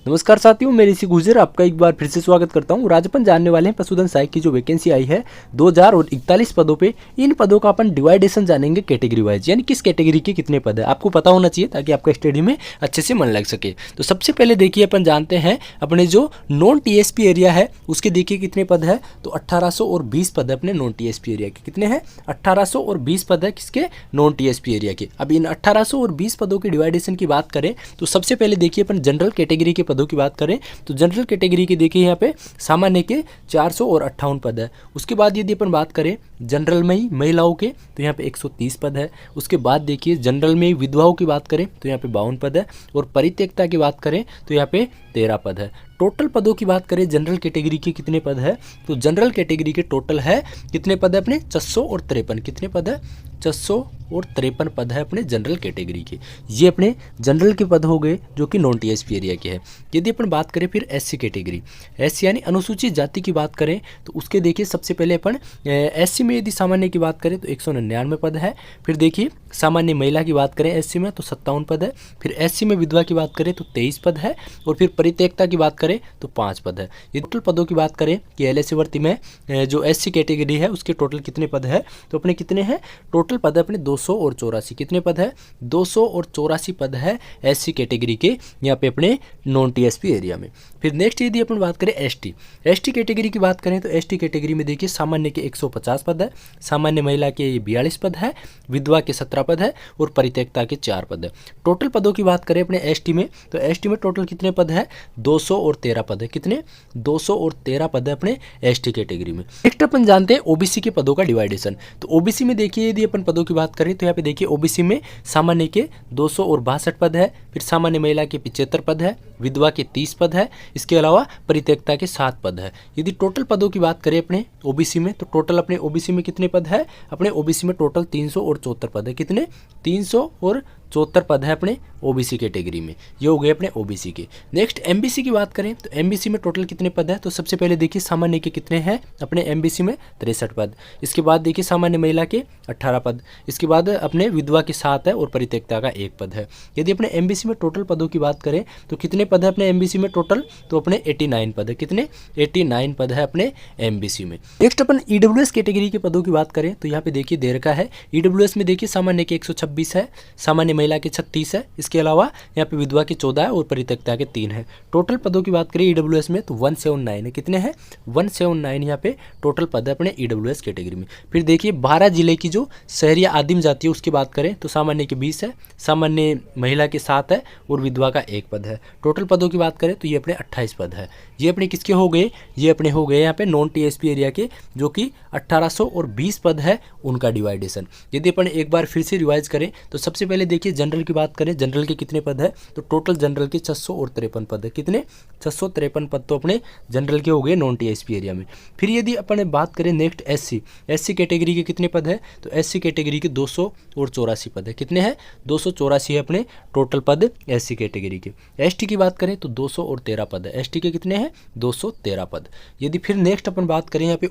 नमस्कार साथियों, मैं ऋषि गुर्जर आपका एक बार फिर से स्वागत करता हूं। आज अपन जानने वाले हैं पशुधन सहायक की जो वैकेंसी आई है 2041 पदों पे। इन पदों का अपन डिवाइडेशन जानेंगे कैटेगरी वाइज, यानी किस कैटेगरी के कितने पद है आपको पता होना चाहिए ताकि आपका स्टडी में अच्छे से मन लग सके। तो सबसे पहले देखिए अपन जानते हैं अपने जो नॉन टीएसपी एरिया है उसके देखिए कितने पद है। तो 1820 पद है अपने नॉन टीएसपी एरिया के। कितने हैं? 1820 पद है किसके? नॉन टीएसपी एरिया के। अब इन 1820 पदों की डिवाइडेशन की बात करें तो सबसे पहले देखिए अपन जनरल कैटेगरी के पदों की बात करें तो जनरल कैटेगरी के देखिए यहाँ पे सामान्य के 458 पद है। उसके बाद यदि अपन बात करें जनरल में ही महिलाओं के तो यहाँ पे 130 पद है। उसके बाद देखिए जनरल में ही विधवाओं की बात करें तो यहाँ पे 52 पद है। और परित्यक्ता की बात करें तो यहाँ पे 13 पद है। टोटल पदों की बात करें जनरल कैटेगरी के कितने पद है तो जनरल कैटेगरी के टोटल है कितने पद है अपने? 653। कितने पद है? 653 पद है अपने जनरल कैटेगरी के। ये अपने जनरल के पद हो गए जो कि नॉन टीएसपी एरिया के हैं। यदि अपन बात करें फिर एससी कैटेगरी, एससी यानी अनुसूचित जाति की बात करें तो उसके देखिए सबसे पहले अपन एससी में यदि सामान्य की बात करें तो 199 पद है। फिर देखिए सामान्य महिला की बात करें एससी में तो 57 पद है। फिर एससी में विधवा की बात करें तो 23 पद है। और फिर परित्यक्ता की बात करें तो 5 पद है। ये टोटल पदों की बात करें कि एलएससी भर्ती में जो एससी कैटेगरी है उसके टोटल कितने पद है तो अपने कितने हैं? टोटल पद है अपने 284। कितने पद है? 284 पद है एससी कैटेगरी के यहाँ पे अपने नॉन टीएसपी एरिया में। फिर नेक्स्ट यदि अपन बात करें एसटी कैटेगरी की बात करें तो एसटी कैटेगरी में देखिए सामान्य के 150 पद है, सामान्य महिला के 42 पद है, विधवा के 17 पद है और परित्यक्ता के 4 पद है। टोटल पदों की बात करें अपने एसटी में तो एसटी में टोटल कितने पद है? 213 पद है। कितने? 213 पद है अपने एसटी कैटेगरी में। नेक्स्ट अपन जानते हैं ओबीसी के पदों का डिवाइडेशन। तो ओबीसी में देखिए यदि अपन पदों की बात करें तो यहाँ पे देखिए ओबीसी में सामान्य के 262 पद है, फिर सामान्य महिला के 75 पद है, विधवा के 30 पद है, इसके अलावा परित्यक्ता के 7 पद है। यदि टोटल पदों की बात करें अपने ओबीसी में तो टोटल अपने ओबीसी में कितने पद है? अपने ओबीसी में टोटल 374 पद है। कितने? 374 पद है अपने ओबीसी कैटेगरी में। ये हो गए अपने ओबीसी के। नेक्स्ट एमबीसी की बात करें तो एमबीसी में टोटल कितने पद है तो सबसे पहले देखिए सामान्य के कितने हैं अपने एमबीसी में? 63 पद। इसके बाद देखिए सामान्य महिला के 18 पद। इसके बाद अपने विधवा के 7 है और परित्यक्ता का 1 पद है। यदि अपने एमबीसी में टोटल पदों की बात करें तो कितने पद है अपने एमबीसी में टोटल तो अपने 89 पद है। कितने? 89 पद है अपने एमबीसी में। नेक्स्ट अपन ईडब्ल्यूएस कैटेगरी के पदों की बात करें तो यहाँ पे देखिए दे रखा है ईडब्ल्यूएस में देखिए सामान्य के 126 है, सामान्य महिला के 36 है, इसके अलावा यहाँ पे विधवा के 14 है और परित्यक्ता के 3 है। टोटल पदों की बात करें ईडब्ल्यूएस में तो 179 है। कितने हैं? 179 यहाँ पे टोटल पद है अपने ईडब्ल्यूएस कैटेगरी में। फिर देखिए 12 जिले की जो शहरी आदिम जाति है उसकी बात करें तो सामान्य के 20 है, सामान्य महिला के 7 है और विधवा का 1 पद है। टोटल पदों की बात करें तो ये अपने 28 पद है। ये अपने किसके हो गए? ये अपने हो गए यहाँ पे नॉन टीएसपी एरिया के जो कि 1820 पद है उनका डिवाइडेशन। यदि अपन एक बार फिर से रिवाइज करें तो सबसे पहले देखिए जनरल की बात करें, जनरल के कितने पद है तो टोटल जनरल के 653 पद है। कितने? 653 पद तो अपने जनरल के हो गए नॉन टीएसपी एरिया में। फिर यदि अपन बात करें नेक्स्ट एससी कैटेगरी के कितने पद है तो एससी कैटेगरी के 284 पद है। कितने हैं? 284 है अपने टोटल पद एससी कैटेगरी के। एसटी की बात करें तो 213 पद है। एसटी के कितने हैं? 213 पद। यदि फिर नेक्स्ट अपन बात करें यहाँ पे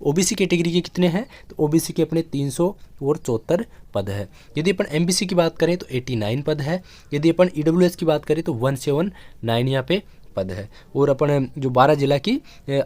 ओबीसी कैटेगरी के कितने हैं तो ओबीसी के अपने 374 पद है। यदि अपन एमबीसी की बात करें तो 89 पद है। यदि अपन ईडब्ल्यूएस की बात करें तो 179 यहाँ पे पद है। और अपन जो 12 जिला की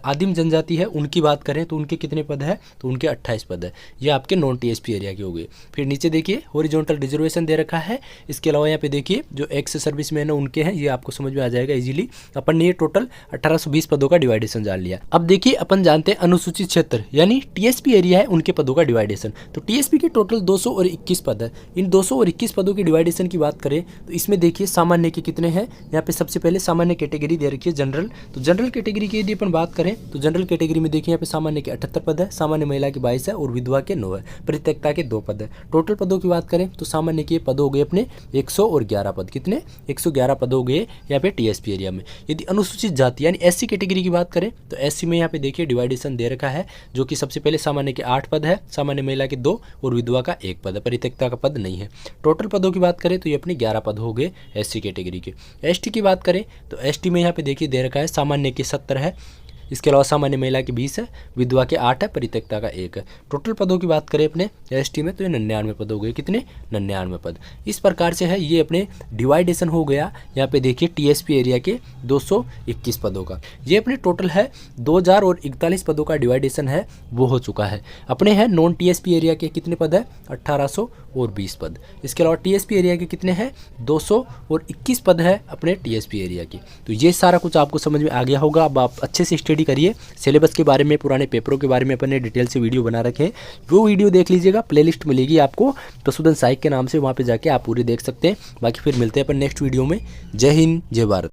आदिम जनजाति है उनकी बात करें तो उनके कितने पद है तो उनके 28 पद है। ये आपके नॉन टीएसपी एरिया के हो गए। फिर नीचे देखिए हॉरिजॉन्टल रिजर्वेशन दे रखा है। इसके अलावा यहाँ पे देखिए जो एक्स सर्विसमैन है उनके हैं, ये आपको समझ में आ जाएगा इजीली। अपन ने ये टोटल 1820 पदों का डिवाइडेशन जान लिया। अब देखिए अपन जानते हैं अनुसूचित क्षेत्र यानी टीएसपी एरिया है उनके पदों का डिवाइडेशन। तो टीएसपी के टोटल 221 पद है। इन 221 पदों की डिवाइडेशन की बात करें तो इसमें देखिए सामान्य के कितने हैं। यहाँ पे सबसे पहले सामान्य कैटेगरी दे रखी है जनरल। तो जनरल कैटेगरी की यदि अपन बात करें तो जनरल कैटेगरी में देखिए यहाँ पे सामान्य के 78 पद है, सामान्य महिला के 22 है और विधवा के 9 है, परित्यक्ता के 2 पद है। टोटल पदों की बात करें तो सामान्य के पद हो गए अपने 111 पद। कितने? 111 पद हो गए यहाँ पे टीएसपी एरिया में। यदि अनुसूचित जाति यानी एससी कैटेगरी की बात करें तो एससी में यहाँ पे देखिए डिवाइडेशन दे रखा है जो कि सबसे पहले सामान्य के 8 पद है, सामान्य महिला के 2 और विधवा का 1 पद है, परित्यक्ता का पद नहीं है। टोटल पदों की बात करें तो ये अपने 11 पद हो गए एससी कैटेगरी के। एसटी की बात करें तो एसटी में यहाँ पे देखिए दे रखा है सामान्य के 70 है, इसके अलावा सामान्य महिला के 20 है, विधवा के 8 है, परित्यक्ता का 1 है। टोटल पदों की बात करें अपने एसटी में तो ये 99 पद हो गए। कितने? 99 पद। इस प्रकार से है ये अपने डिवाइडेशन हो गया। यहाँ पे देखिए टीएसपी एरिया के 221 पदों का, ये अपने टोटल है 2041 पदों का डिवाइडेशन है वो हो चुका है। अपने हैं नॉन टीएसपी एरिया के कितने पद है? 1820 पद। इसके अलावा टीएसपी एरिया के कितने हैं? 221 पद है अपने टीएसपी एरिया की। तो ये सारा कुछ आपको समझ में आ गया होगा। अब आप अच्छे से स्टडी करिए, सिलेबस के बारे में, पुराने पेपरों के बारे में अपने डिटेल से वीडियो बना रखे हैं, वो वीडियो देख लीजिएगा। प्लेलिस्ट मिलेगी आपको पशुधन सहायक के नाम से, वहाँ पे जाके आप पूरे देख सकते हैं। बाकी फिर मिलते हैं अपन नेक्स्ट वीडियो में। जय हिंद, जय भारत।